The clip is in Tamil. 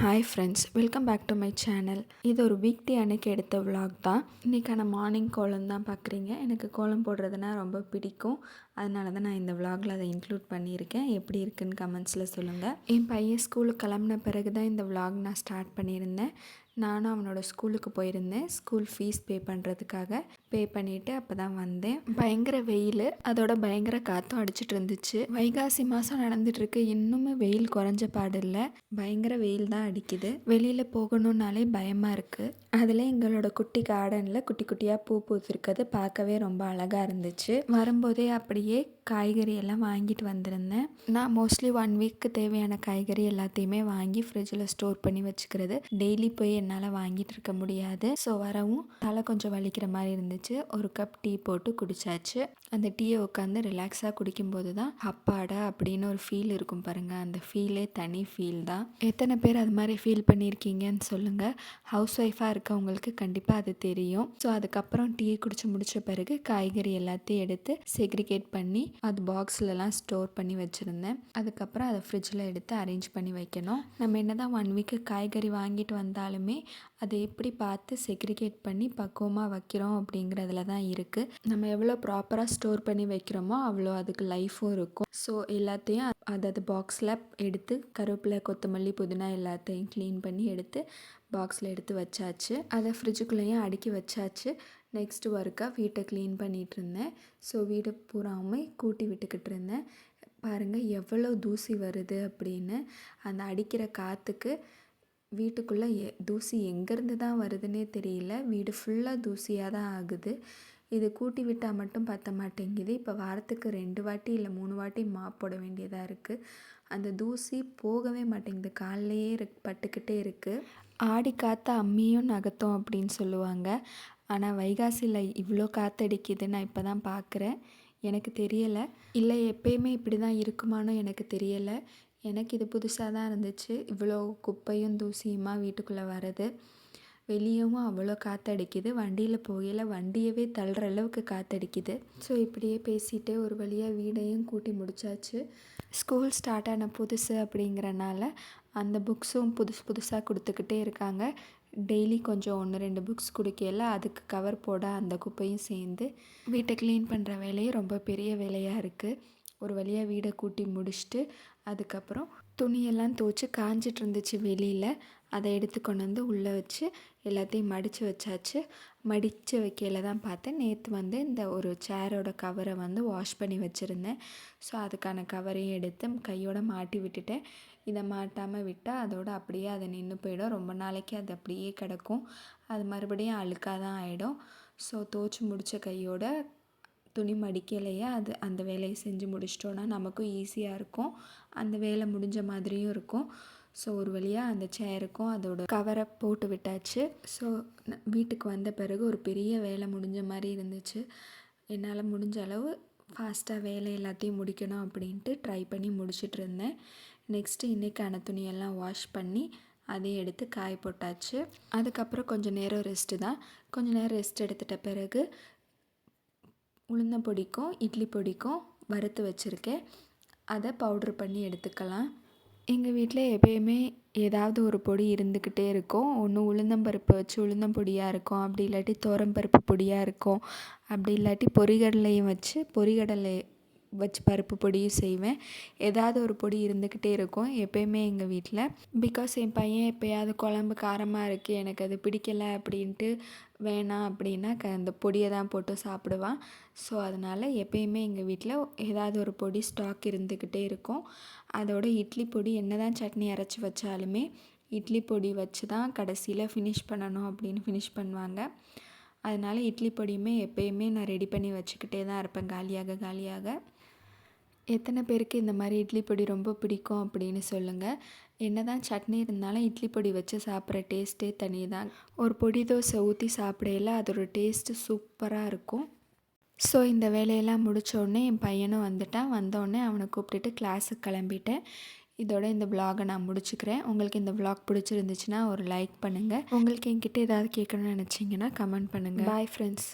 Hi friends, welcome back to my channel. இது ஒரு வீக் டே அன்னைக்கு எடுத்த vlog தான். இன்றைக்கான மார்னிங் கோலம் தான் பார்க்குறீங்க. எனக்கு கோலம் போடுறதுனா ரொம்ப பிடிக்கும். அதனால தான் நான் இந்த vlogல அதை இன்க்ளூட் பண்ணியிருக்கேன். எப்படி இருக்குன்னு கமெண்ட்ஸில் சொல்லுங்கள். என் பையன் ஸ்கூலுக்கு கிளம்புன பிறகு தான் இந்த vlog நான் ஸ்டார்ட் பண்ணியிருந்தேன். நானும் அவனோட ஸ்கூலுக்கு போயிருந்தேன். ஸ்கூல் ஃபீஸ் பே பண்ணுறதுக்காக பே பண்ணிவிட்டு அப்போ தான் வந்தேன். பயங்கர வெயில், அதோட பயங்கர காற்றும் அடிச்சிட்டு இருந்துச்சு. வைகாசி மாதம் நடந்துகிட்ருக்கு, இன்னுமே வெயில் குறைஞ்ச பாடு இல்லை. பயங்கர வெயில் தான் அடிக்குது. வெளியில் போகணுன்னாலே பயமாக இருக்குது. அதில் எங்களோட குட்டி கார்டனில் குட்டி குட்டியாக பூ பூத்திருக்கிறது பார்க்கவே ரொம்ப அழகாக இருந்துச்சு. வரும்போதே அப்படியே காய்கறி எல்லாம் வாங்கிட்டு வந்திருந்தேன். நான் மோஸ்ட்லி 1 வீக்கு தேவையான காய்கறி எல்லாத்தையுமே வாங்கி ஃப்ரிட்ஜில் ஸ்டோர் பண்ணி வச்சுக்கிறது. டெய்லி போய் என்னால் வாங்கிட்டு இருக்க முடியாது. ஸோ வரவும் தலை கொஞ்சம் வலிக்கிற மாதிரி இருந்துச்சு. ஒரு கப் டீ போட்டு குடித்தாச்சு. அந்த டீயை உட்காந்து ரிலாக்ஸாக குடிக்கும்போது தான் அப்பாடா அப்படின்னு ஒரு ஃபீல் இருக்கும் பாருங்கள். அந்த ஃபீலே தனி ஃபீல் தான். எத்தனை பேர் அது மாதிரி ஃபீல் பண்ணியிருக்கீங்கன்னு சொல்லுங்கள். ஹவுஸ் ஒய்ஃபாக இருக்கவங்களுக்கு கண்டிப்பாக அது தெரியும். ஸோ அதுக்கப்புறம் டீ குடிச்சு முடித்த பிறகு காய்கறி எல்லாத்தையும் எடுத்து செக்ரிகேட் பண்ணி அது பாக்ஸ்லலாம் ஸ்டோர் பண்ணி வச்சுருந்தேன். அதுக்கப்புறம் அதை ஃப்ரிட்ஜில் எடுத்து அரேஞ்ச் பண்ணி வைக்கணும். நம்ம என்ன தான் 1 வீக்கு காய்கறி வாங்கிட்டு வந்தாலுமே அதை எப்படி பார்த்து செக்ரிகேட் பண்ணி பக்குவமாக வைக்கிறோம் அப்படிங்கிறதுல தான் இருக்குது. நம்ம எவ்வளோ ப்ராப்பராக ஸ்டோர் பண்ணி வைக்கிறோமோ அவ்வளோ அதுக்கு லைஃபும் இருக்கும். ஸோ எல்லாத்தையும் அது பாக்ஸில் எடுத்து கருவேப்பிலை, கொத்தமல்லி, புதினா எல்லாத்தையும் க்ளீன் பண்ணி எடுத்து பாக்ஸில் எடுத்து வச்சாச்சு. அதை ஃப்ரிட்ஜுக்குள்ளேயும் அடுக்கி வச்சாச்சு. நெக்ஸ்ட்டு ஒர்க்காக வீட்டை க்ளீன் பண்ணிகிட்டு இருந்தேன். ஸோ வீடு பூராவுமே கூட்டி விட்டுக்கிட்டு இருந்தேன். பாருங்கள் எவ்வளோ தூசி வருது அப்படின்னு. அந்த அடிக்கிற காற்றுக்கு வீட்டுக்குள்ளே தூசி எங்கேருந்து தான் வருதுன்னே தெரியல. வீடு ஃபுல்லாக தூசியாக தான் ஆகுது. இது கூட்டி விட்டால் மட்டும் பற்ற மாட்டேங்குது. இப்போ வாரத்துக்கு 2 வாட்டி இல்லை 3 வாட்டி மாப் போட வேண்டியதாக இருக்குது. அந்த தூசி போகவே மாட்டேங்குது, காலையே பட்டுக்கிட்டே இருக்குது. ஆடி காற்று அம்மியும் நகர்த்தோம் அப்படின்னு சொல்லுவாங்க. ஆனால் வைகாசியில் இவ்வளோ காற்றடிக்குது நான் இப்போ தான் பார்க்குறேன். எனக்கு தெரியலை, இல்லை எப்பயுமே இப்படி தான் இருக்குமானோ எனக்கு தெரியலை. எனக்கு இது புதுசாக தான் இருந்துச்சு. இவ்வளோ குப்பையும் தூசியுமா வீட்டுக்குள்ளே வர்றது. வெளியவும் அவ்வளோ காற்றடிக்குது. வண்டியில் போகையில் வண்டியவே தள்ளுற அளவுக்கு காற்றடிக்குது. ஸோ இப்படியே பேசிகிட்டே ஒரு வழியாக வீடையும் கூட்டி முடித்தாச்சு. ஸ்கூல் ஸ்டார்ட் ஆன புதுசு அப்படிங்கிறனால அந்த புக்ஸும் புதுசாக கொடுத்துக்கிட்டே இருக்காங்க. டெய்லி கொஞ்சம் 1-2 புக்ஸ் கொடுக்கையில் அதுக்கு கவர் போட அந்த குப்பையும் சேர்ந்து வீட்டை க்ளீன் பண்ணுற வேலையே ரொம்ப பெரிய வேலையாக இருக்குது. ஒரு வழியாக வீடை கூட்டி முடிச்சுட்டு அதுக்கப்புறம் துணியெல்லாம் துவச்சி காஞ்சிட்டு இருந்துச்சு வெளியில். அதை எடுத்து கொண்டு வந்து உள்ளே வச்சு எல்லாத்தையும் மடித்து வச்சாச்சு. மடித்து வைக்கையில் தான் பார்த்தேன், நேற்று இந்த ஒரு சேரோட கவரை வாஷ் பண்ணி வச்சுருந்தேன். ஸோ அதுக்கான கவரையும் எடுத்து கையோடு மாட்டி விட்டுட்டேன். இதை மாட்டாமல் விட்டால் அதோடு அப்படியே அதை நின்று போயிடும். ரொம்ப நாளைக்கு அது அப்படியே கிடக்கும். அது மறுபடியும் அழுக்காக தான் ஆகிடும். ஸோ துவச்சி முடித்த கையோட துணி மடிக்கலையே அந்த வேலையை செஞ்சு முடிச்சிட்டோன்னா நமக்கும் ஈஸியாக இருக்கும். அந்த வேலை முடிஞ்ச மாதிரியும் இருக்கும். ஸோ ஒரு வழியாக அந்த சேருக்கும் அதோட கவரை போட்டு விட்டாச்சு. ஸோ வீட்டுக்கு வந்த பிறகு ஒரு பெரிய வேலை முடிஞ்ச மாதிரி இருந்துச்சு. என்னால் முடிஞ்ச அளவு ஃபாஸ்ட்டாக வேலை எல்லாத்தையும் முடிக்கணும் அப்படின்ட்டு ட்ரை பண்ணி முடிச்சிட்டு இருந்தேன். நெக்ஸ்ட்டு இன்றைக்கான துணியெல்லாம் வாஷ் பண்ணி அதையும் எடுத்து காய போட்டாச்சு. அதுக்கப்புறம் கொஞ்சம் நேரம் ரெஸ்ட்டு தான். கொஞ்சம் நேரம் ரெஸ்ட் எடுத்துட்ட பிறகு உளுந்தம் பொடிக்கும் இட்லி பொடிக்கும் வறுத்து வச்சுருக்கேன். அதை பவுட்ரு பண்ணி எடுத்துக்கலாம். எங்கள் வீட்டில் எப்பயுமே ஏதாவது ஒரு பொடி இருந்துக்கிட்டே இருக்கும். ஒன்று உளுந்தம்பருப்பு வச்சு உளுந்தம் பொடியாக இருக்கும், அப்படி இல்லாட்டி துவரம்பருப்பு பொடியாக இருக்கும், அப்படி இல்லாட்டி பொரிகடலையும் வச்சு பொரிகடலை வச்சு பருப்பு பொடியும் செய்வேன். ஏதாவது ஒரு பொடி இருந்துக்கிட்டே இருக்கும் எப்பயுமே எங்கள் வீட்டில். பிகாஸ் என் பையன் எப்போயாவது குழம்பு காரமாக இருக்குது, எனக்கு அது பிடிக்கலை அப்படின்ட்டு வேணாம் அப்படின்னா அந்த பொடியை தான் போட்டு சாப்பிடுவான். ஸோ அதனால் எப்பயுமே எங்கள் வீட்டில் ஏதாவது ஒரு பொடி ஸ்டாக் இருந்துக்கிட்டே இருக்கும். அதோட இட்லி பொடி என்ன தான் சட்னி அரைச்சி வச்சாலுமே இட்லி பொடி வச்சு தான் கடைசியில் ஃபினிஷ் பண்ணணும் அப்படின்னு ஃபினிஷ் பண்ணுவாங்க. அதனால் இட்லி பொடியுமே எப்பயுமே நான் ரெடி பண்ணி வச்சுக்கிட்டே தான் இருப்பேன், காலியாக. எத்தனை பேருக்கு இந்த மாதிரி இட்லி பொடி ரொம்ப பிடிக்கும் அப்படின்னு சொல்லுங்கள். என்ன தான் சட்னி இருந்தாலும் இட்லி பொடி வச்சு சாப்பிட்ற டேஸ்ட்டே தனி தான். ஒரு பொடி தோசை ஊற்றி சாப்பிடையில அதோட டேஸ்ட்டு சூப்பராக இருக்கும். ஸோ இந்த வேலையெல்லாம் முடித்தோடனே என் பையனும் வந்துட்டான். வந்தோடனே அவனை கூப்பிட்டுட்டு கிளாஸுக்கு கிளம்பிட்டேன். இதோட இந்த vlog நான் முடிச்சுக்கிறேன். உங்களுக்கு இந்த vlog பிடிச்சிருந்துச்சுன்னா ஒரு லைக் பண்ணுங்கள். உங்களுக்கு என்கிட்ட ஏதாவது கேட்கணும்னு நினச்சிங்கன்னா கமெண்ட் பண்ணுங்கள். Bye friends.